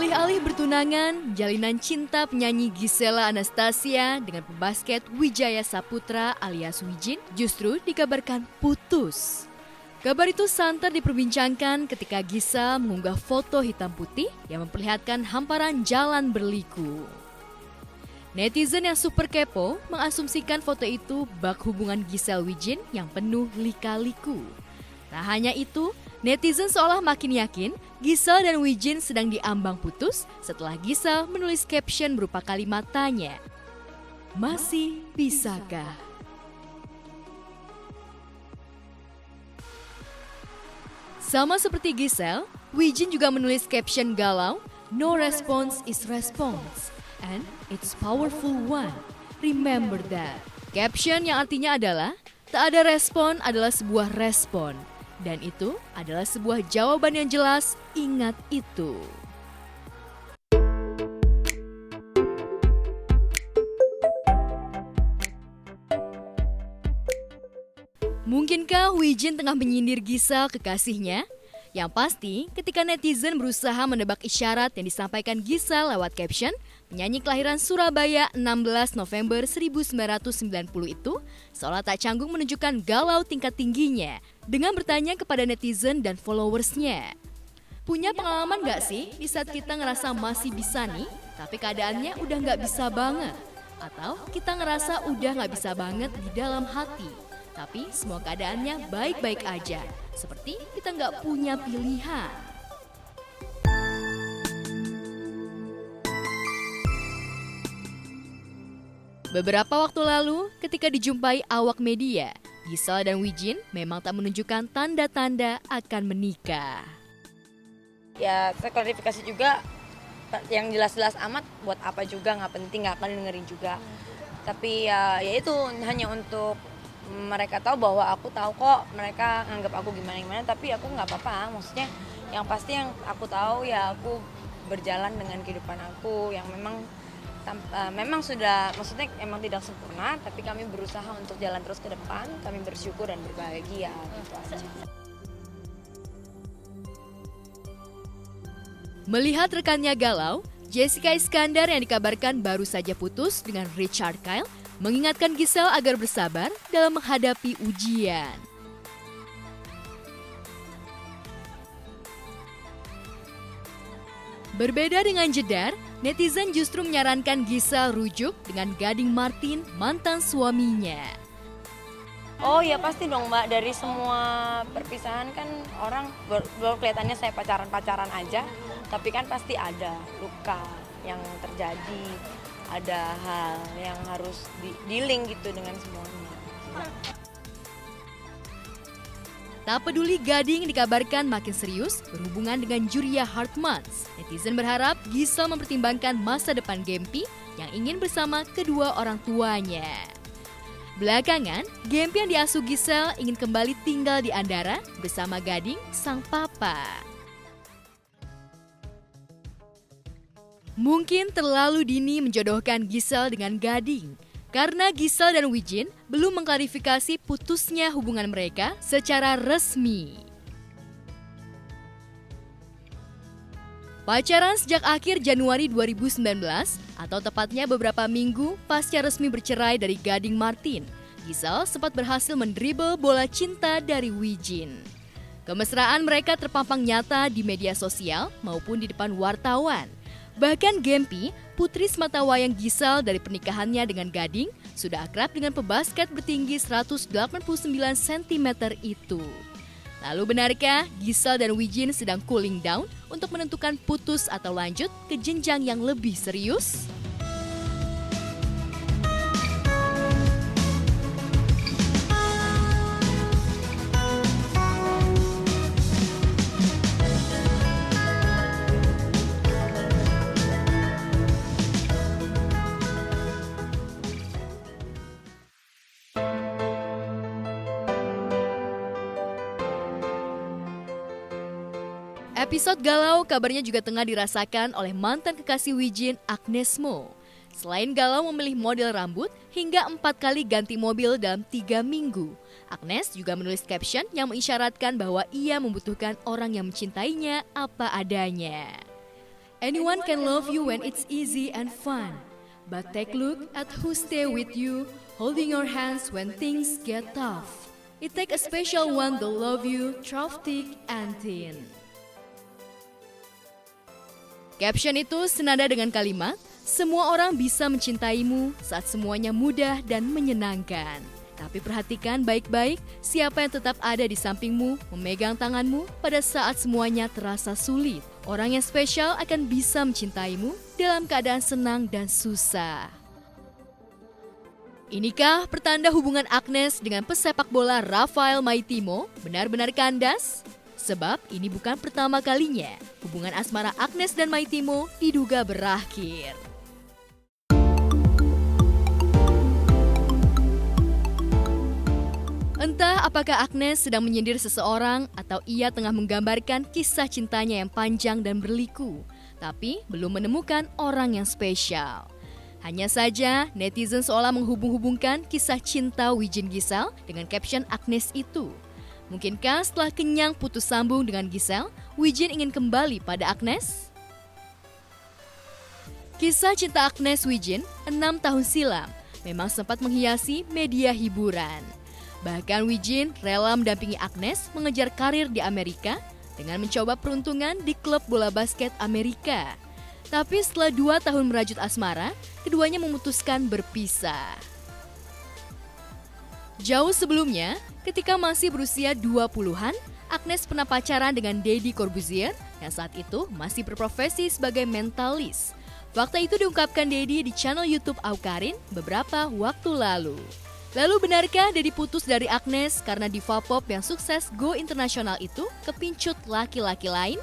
Alih-alih bertunangan, jalinan cinta penyanyi Gisela Anastasia dengan pembasket Wijaya Saputra alias Wijin justru dikabarkan putus. Kabar itu santer diperbincangkan ketika Gisel mengunggah foto hitam putih yang memperlihatkan hamparan jalan berliku. Netizen yang super kepo mengasumsikan foto itu bak hubungan Gisel Wijin yang penuh lika-liku. Tak hanya itu, netizen seolah makin yakin Gisel dan Wijin sedang diambang putus setelah Gisel menulis caption berupa kalimat tanya, "Masih bisakah?" Sama seperti Gisel, Wijin juga menulis caption galau, "No response is response, and it's powerful one. Remember that." Caption yang artinya adalah, tak ada respon adalah sebuah respon. Dan itu adalah sebuah jawaban yang jelas, ingat itu. Mungkinkah Wijin tengah menyindir Gisel kekasihnya? Yang pasti, ketika netizen berusaha menebak isyarat yang disampaikan Gisel lewat caption, penyanyi kelahiran Surabaya 16 November 1990 itu seolah tak canggung menunjukkan galau tingkat tingginya dengan bertanya kepada netizen dan followersnya. Punya pengalaman gak sih di saat kita ngerasa masih bisa nih, tapi keadaannya udah gak bisa banget? Atau kita ngerasa udah gak bisa banget di dalam hati, tapi semua keadaannya baik-baik aja, seperti kita nggak punya pilihan. Beberapa waktu lalu, ketika dijumpai awak media, Gisel dan Wijin memang tak menunjukkan tanda-tanda akan menikah. Ya, saya klarifikasi juga, yang jelas-jelas amat buat apa juga, nggak penting, nggak akan dengerin juga. Tapi ya itu hanya untuk mereka tahu bahwa aku tahu kok mereka nganggap aku gimana-gimana, tapi aku nggak apa-apa. Maksudnya yang pasti yang aku tahu ya aku berjalan dengan kehidupan aku yang memang sudah, maksudnya emang tidak sempurna, tapi kami berusaha untuk jalan terus ke depan, kami bersyukur dan berbahagia gitu aja. Melihat rekannya galau, Jessica Iskandar yang dikabarkan baru saja putus dengan Richard Kyle mengingatkan Gisel agar bersabar dalam menghadapi ujian. Berbeda dengan Jedar, netizen justru menyarankan Gisel rujuk dengan Gading Martin, mantan suaminya. Oh ya pasti dong Mbak, dari semua perpisahan kan orang baru kelihatannya saya pacaran-pacaran aja, tapi kan pasti ada luka yang terjadi, ada hal yang harus di-dealing gitu dengan semuanya. Tak peduli Gading dikabarkan makin serius berhubungan dengan Juria Hartmans, netizen berharap Gisel mempertimbangkan masa depan Gempi yang ingin bersama kedua orang tuanya. Belakangan, Gempi yang diasuh Gisel ingin kembali tinggal di Andara bersama Gading, sang papa. Mungkin terlalu dini menjodohkan Gisel dengan Gading, karena Gisel dan Wijin belum mengklarifikasi putusnya hubungan mereka secara resmi. Pacaran sejak akhir Januari 2019, atau tepatnya beberapa minggu pasca resmi bercerai dari Gading Martin, Gisel sempat berhasil mendribel bola cinta dari Wijin. Kemesraan mereka terpampang nyata di media sosial maupun di depan wartawan. Bahkan Gempi, putri sematawayang Gisel dari pernikahannya dengan Gading, sudah akrab dengan pebasket bertinggi 189 cm itu. Lalu benarkah Gisel dan Wijin sedang cooling down untuk menentukan putus atau lanjut ke jenjang yang lebih serius? Episode galau kabarnya juga tengah dirasakan oleh mantan kekasih Wijin, Agnes Mo. Selain galau memilih model rambut hingga 4 kali ganti mobil dalam 3 minggu, Agnes juga menulis caption yang mengisyaratkan bahwa ia membutuhkan orang yang mencintainya apa adanya. Anyone can love you when it's easy and fun. But take a look at who stay with you, holding your hands when things get tough. It takes a special one to love you, through thick and thin. Caption itu senada dengan kalimat, semua orang bisa mencintaimu saat semuanya mudah dan menyenangkan. Tapi perhatikan baik-baik siapa yang tetap ada di sampingmu, memegang tanganmu pada saat semuanya terasa sulit. Orang yang spesial akan bisa mencintaimu dalam keadaan senang dan susah. Inikah pertanda hubungan Agnes dengan pesepak bola Rafael Maitimo benar-benar kandas? Sebab ini bukan pertama kalinya hubungan asmara Agnes dan Maitimo diduga berakhir. Entah apakah Agnes sedang menyindir seseorang atau ia tengah menggambarkan kisah cintanya yang panjang dan berliku, tapi belum menemukan orang yang spesial. Hanya saja netizen seolah menghubung-hubungkan kisah cinta Wijin Giselle dengan caption Agnes itu. Mungkinkah setelah kenyang putus sambung dengan Giselle, Wijin ingin kembali pada Agnes? Kisah cinta Agnes Wijin 6 tahun silam memang sempat menghiasi media hiburan. Bahkan Wijin rela mendampingi Agnes mengejar karir di Amerika dengan mencoba peruntungan di klub bola basket Amerika. Tapi setelah 2 tahun merajut asmara, keduanya memutuskan berpisah. Jauh sebelumnya, ketika masih berusia 20-an, Agnes pernah pacaran dengan Deddy Corbuzier yang saat itu masih berprofesi sebagai mentalis. Fakta itu diungkapkan Deddy di channel YouTube Awkarin beberapa waktu lalu. Lalu benarkah Deddy putus dari Agnes karena diva pop yang sukses go internasional itu kepincut laki-laki lain?